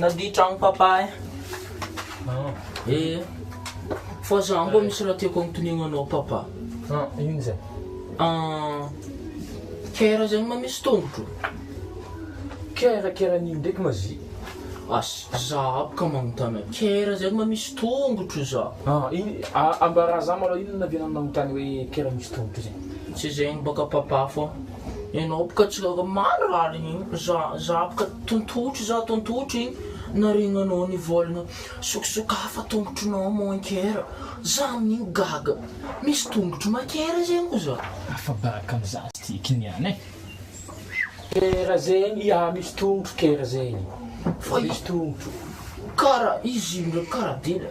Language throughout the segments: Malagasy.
Nadia tragno papa e. Fa za mbo misy raha tiako agnontonianao papa. Ino zay? Kera zegny ma misy tongotro? Kerakeran'ino ndraiky mazy? Za baka magnontany. Kera zegny ma misy tongotro za? Ambara za malôha ino naviana nagnontany hoe kera misy tongotro zegny? Tsy zegny baka papa fô. Ianao baka tsy marary igny. Za baka tontotro igny. Narignanao nivolagna sokasokafa tongotronao mo kera. Za amin'igny gaga. Misy tongotro ma kera zegny ko za? Afa baka am'iza ty kiniany e. Kera zegny, misy tongotro kera zegny. Fa misy tongotro. Kara izy ndraiky kara dila.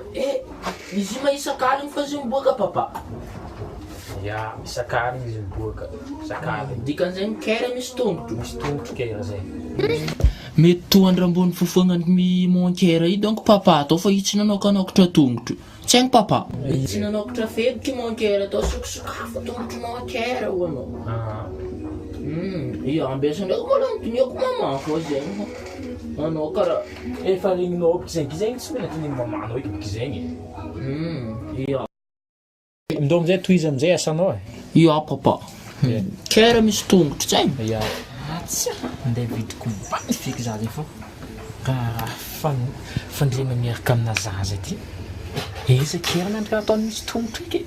Izy ma isakaligny fa izy miboaka papa? Isakaligny izy miboaka. Isakaligny. Dikan'izegny kera misy tongotro? Misy tongotro kera zegny. Mety toandra ambony fofoagnan'ny mon-kera io donc papa atao fa io tsy nanokatra tongotro. Tsy haigny papa. Tsy nanokatra febiky mon-kera atao sokasokafa tongotronao kera hoanao. Ambesa ndraiky mbola anontoniako mama fô zegny. Anao kara efa regninao biky zegny tsy mila tonigny mamanao eky biky zegny. Ndô amizay tohiza amizay asanao e. Ja papa. Kera misy tongotro tsy haigny? Andeha vidiko magnifique za zegny fô fandriagna miaraka amina zaza ty. Eza kera nandry ataony misy tongotro eky.